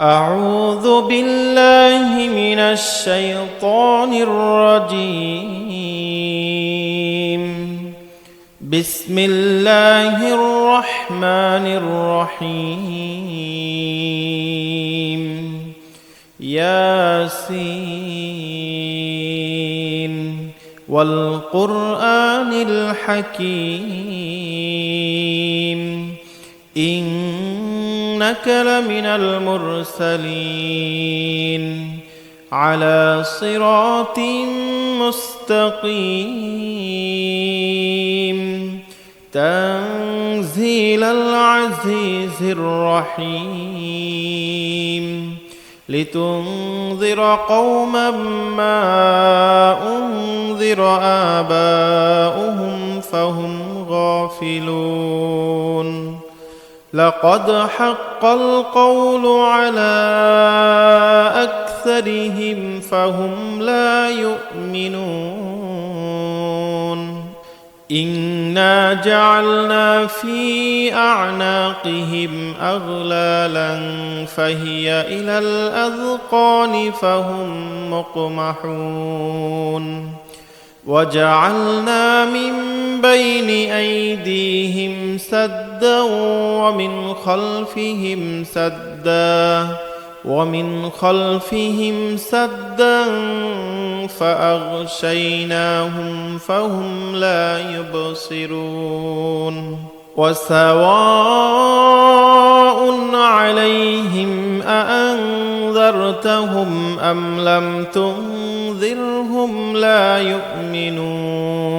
أعوذ بالله من الشيطان الرجيم. بسم الله الرحمن الرحيم. ياسين والقرآن الحكيم إنك لمن المرسلين على صراط مستقيم تنزيل العزيز الرحيم لتنذر قوما ما أنذر آباؤهم فهم غافلون لقد حق القول على أكثرهم فهم لا يؤمنون إنا جعلنا في أعناقهم أغلالا فهي إلى الأذقان فهم مقمحون وجعلنا من بين أيديهم سدا ومن خلفهم سدا فأغشيناهم فهم لا يبصرون وسواء عليهم أأنذرتهم أم لم تنذرهم لا يؤمنون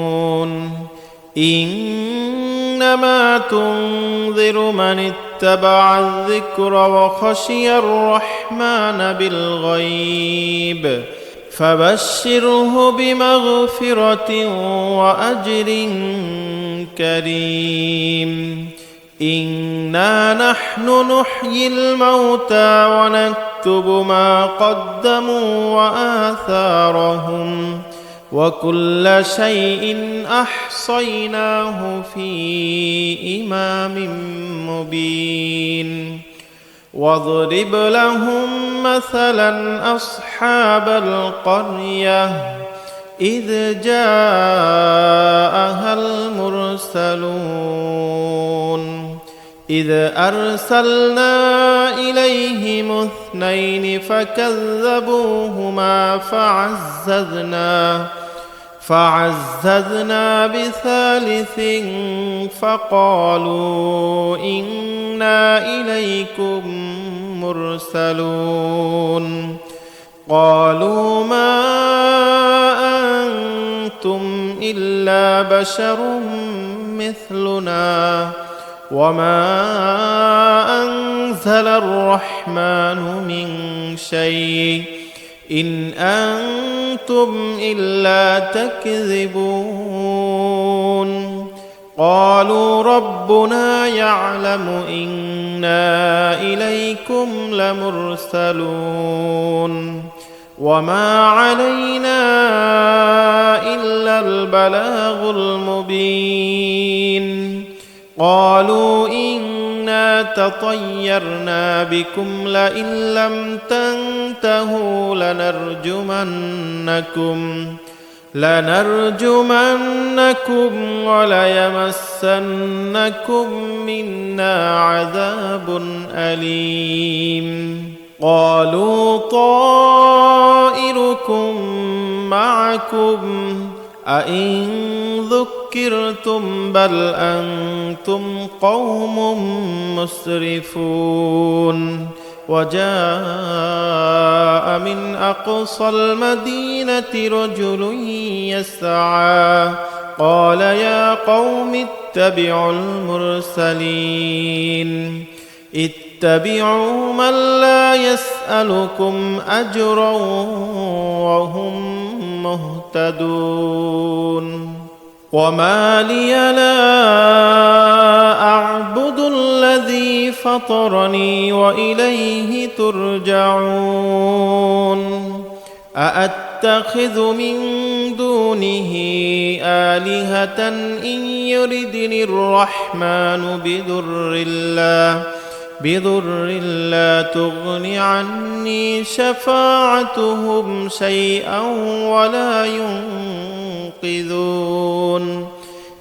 إنما تنذر من اتبع الذكر وخشي الرحمن بالغيب فبشره بمغفرة وأجر كريم إنا نحن نحيي الموتى ونكتب ما قدموا وآثارهم وكل شيء أحصيناه في إمام مبين واضرب لهم مثلا أصحاب القرية إذ جاءها المرسلون إذ أرسلنا إليهم 2 فكذبوهما فعززنا بثالث فقالوا إنا إليكم مرسلون قالوا ما أنتم إلا بشر مثلنا وما أنزل الرحمن من شيء إن أنتم إلا تكذبون قالوا ربنا يعلم إنا إليكم لمرسلون وما علينا إلا البلاغ المبين قالوا إنا تطيرنا بكم لئن لم تنتهوا لنرجمنكم وليمسنكم منا عذاب أليم قالوا طائركم معكم أئن ذكرتم بل أنتم قوم مسرفون وجاء من أقصى المدينة رجل يسعى قال يا قوم اتبعوا المرسلين اتبعوا من لا يسألكم أجرا وهم مهتدون وما لي لا أعبد الذي فطرني وإليه ترجعون أأتخذ من دونه آلهة إن يردني الرحمن بضر بضر لا تغن عني شفاعتهم شيئا ولا ينقذون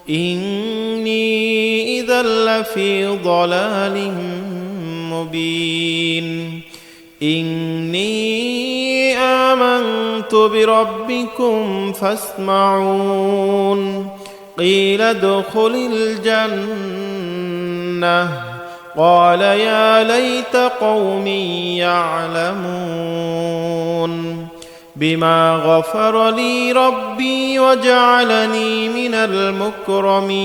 إني إذا لفي ضلال مبين إني آمنت بربكم فاسمعون قيل ادخل الجنة قال يا ليت قومي يعلمون بما غفر لي ربي وجعلني من المكرمين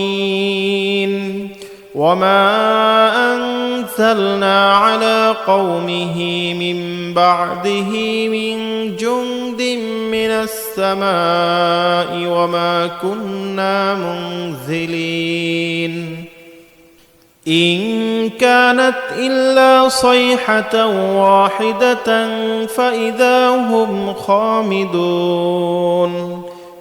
وما أنزلنا على قومه من بعده من جند من السماء وما كنا منزلين إن كانت إلا صيحة واحدة فإذا هم خامدون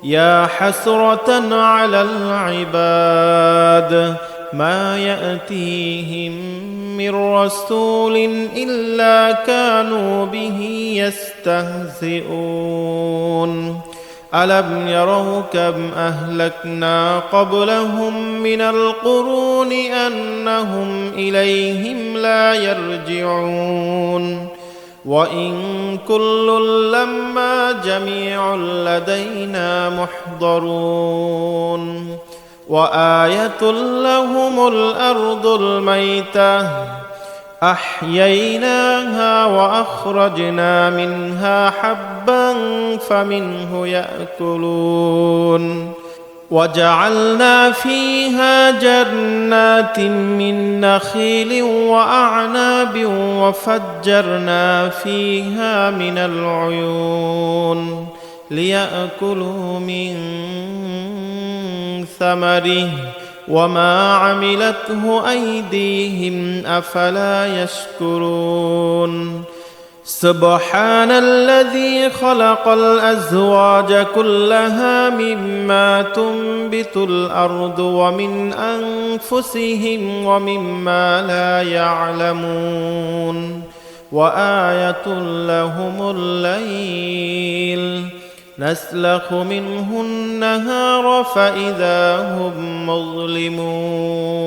يا حسرة على العباد ما يأتيهم من رسول إلا كانوا به يستهزئون ألم يروا كم أهلكنا قبلهم من القرون أنهم إليهم لا يرجعون وإن كل لما جميع لدينا محضرون وآية لهم الأرض الميتة أحييناها وأخرجنا منها حبا فمنه يأكلون وجعلنا فيها جنات من نخيل وأعناب وفجرنا فيها من العيون ليأكلوا من ثمره وما عملته أيديهم أفلا يشكرون سبحان الذي خلق الأزواج كلها مما تنبت الأرض ومن أنفسهم ومما لا يعلمون وآية لهم الليل نسلخ منه النهار فإذا هم مظلمون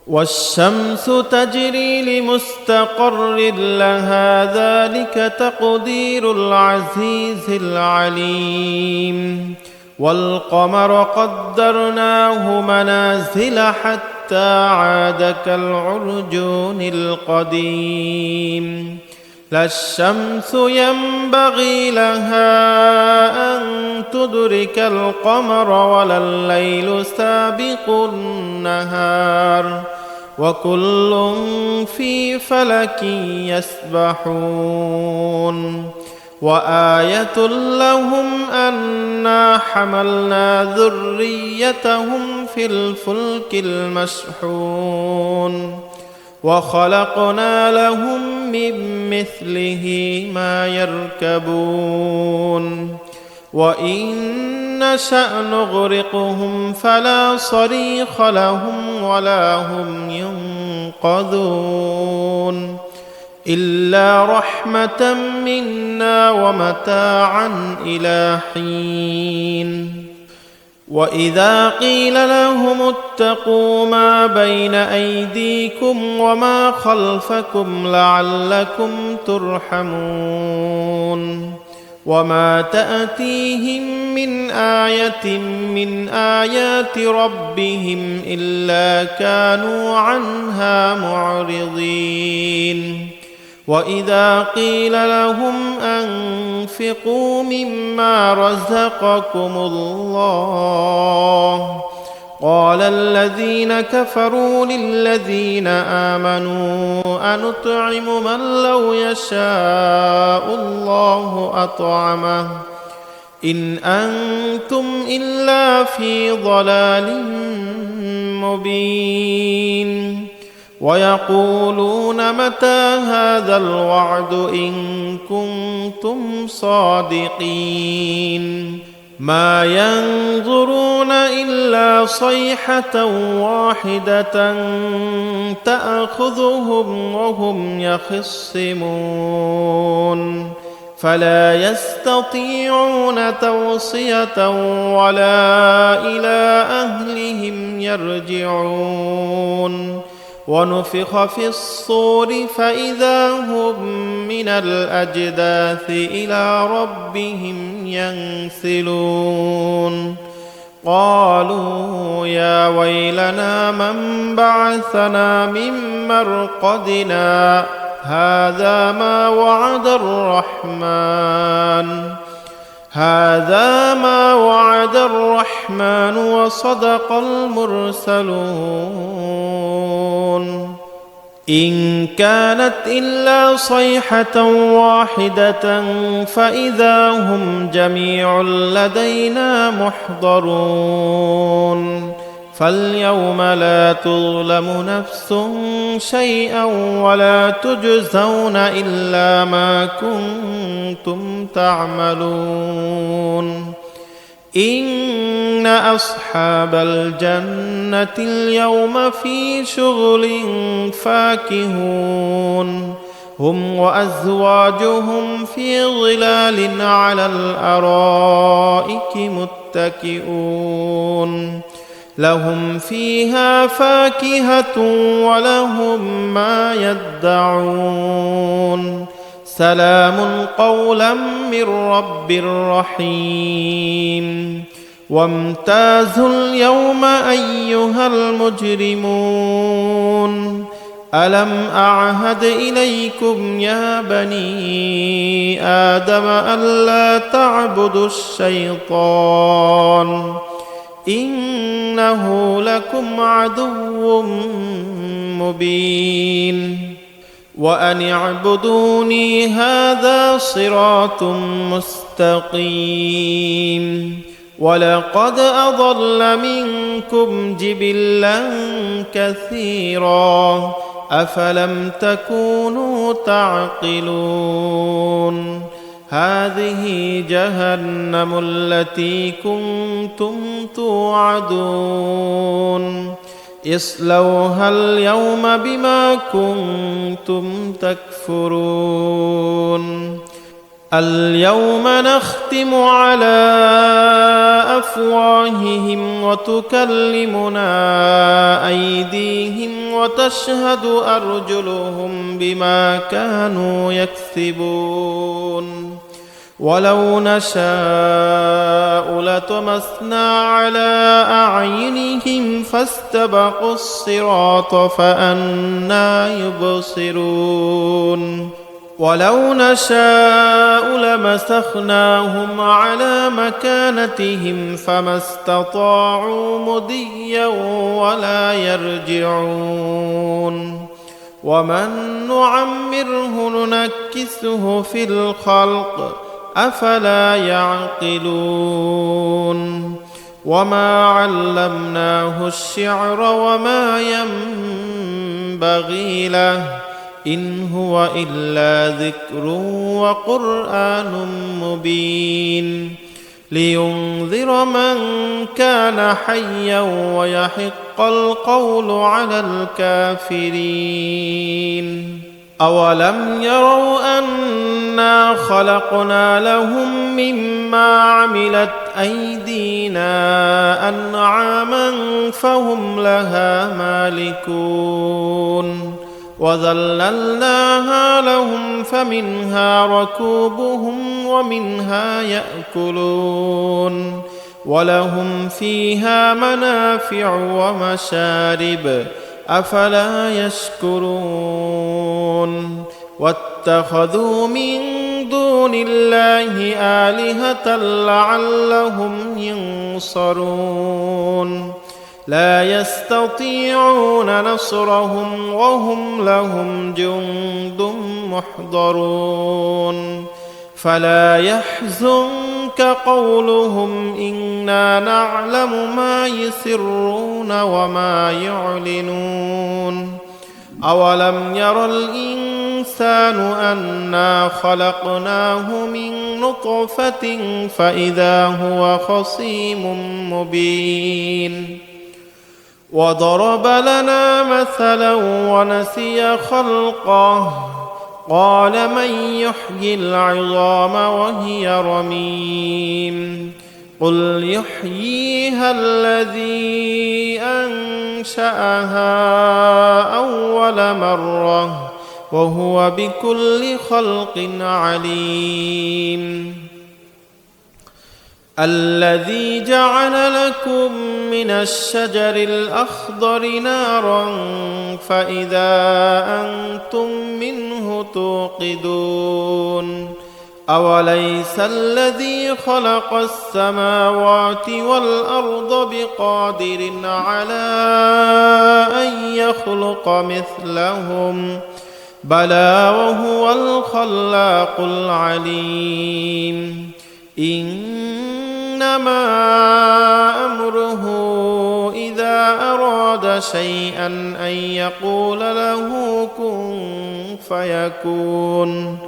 والشمس تجري لمستقر لها ذلك تقدير العزيز العليم والقمر قدرناه منازل حتى عاد كالعرجون القديم لا الشمس ينبغي لها أن تدرك القمر ولا الليل سابق النهار وكل في فلك يسبحون وآية لهم أنا حملنا ذريتهم في الفلك المشحون وخلقنا لهم من مثله ما يركبون وإن نشأ نغرقهم فلا صريخ لهم ولا هم ينقذون إلا رحمة منا ومتاعا إلى حين وإذا قيل لهم اتقوا ما بين أيديكم وما خلفكم لعلكم ترحمون وما تأتيهم من آية من آيات ربهم إلا كانوا عنها معرضين وإذا قيل لهم أنفقوا مما رزقكم الله قال الذين كفروا للذين آمنوا أنطعم من لو يشاء الله أطعمه إن أنتم إلا في ضلال مبين ويقولون متى هذا الوعد إن كنتم صادقين ما ينظرون إلا صيحة واحدة تأخذهم وهم يخصمون فلا يستطيعون توصية ولا إلى أهلهم يرجعون ونفخ في الصور فإذا هم من الأجداث إلى ربهم ينسلون قالوا يا ويلنا من بعثنا من مرقدنا هذا ما وعد الرحمن وصدق المرسلون إن كانت إلا صيحة واحدة فإذا هم جميع لدينا محضرون فاليوم لا تظلم نفس شيئا ولا تجزون إلا ما كنتم تعملون إن أصحاب الجنة اليوم في شغل فاكهون هم وأزواجهم في ظلال على الأرائك متكئون لهم فيها فاكهة ولهم ما يدعون سلام قولا من رب رحيم وامتازوا اليوم أيها المجرمون ألم أعهد إليكم يا بني آدم ألا تعبدوا الشيطان إنه لكم عدو مبين وأن اعبدوني هذا صراط مستقيم ولقد أضل منكم جبلا كثيرا أفلم تكونوا تعقلون هذه جهنم التي كنتم توعدون اصلوها اليوم بما كنتم تكفرون اليوم نختم على أفواههم وتكلمنا أيديهم وتشهد أرجلهم بما كانوا يكسبون ولو نشاء لطمسنا على أعينهم فاستبقوا الصراط فأنى يبصرون ولو نشاء لمسخناهم على مكانتهم فما استطاعوا مضيا ولا يرجعون ومن نعمره ننكسه في الخلق أفلا يعقلون وما علمناه الشعر وما ينبغي له إن هو إلا ذكر وقرآن مبين لينذر من كان حيا ويحق القول على الكافرين أولم يروا أنا خلقنا لهم مما عملت أيدينا أنعاما فهم لها مالكون وذللناها لهم فمنها ركوبهم ومنها يأكلون ولهم فيها منافع ومشارب أفلا يشكرون واتخذوا من دون الله آلهة لعلهم ينصرون لا يستطيعون نصرهم وهم لهم جند محضرون فلا يحزنك قولهم إنا نعلم ما يسرون وما يعلنون أولم ير الإنسان أنا خلقناه من نطفة فإذا هو خصيم مبين وضرب لنا مثلا ونسي خلقه قال من يحيي العظام وهي رميم قل يحييها الذي أنشأها أول مرة وهو بكل خلق عليم الذي جعل لكم من الشجر الأخضر نارا فإذا أنتم منه توقدون أوليس الذي خلق السماوات والأرض بقادر على أن يخلق مثلهم بلى وهو الخلاق العليم إنما أمره إذا أراد شيئا أن يقول له كن فيكون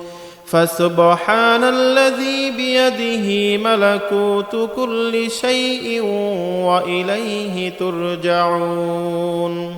فسبحان الذي بيده ملكوت كل شيء وإليه ترجعون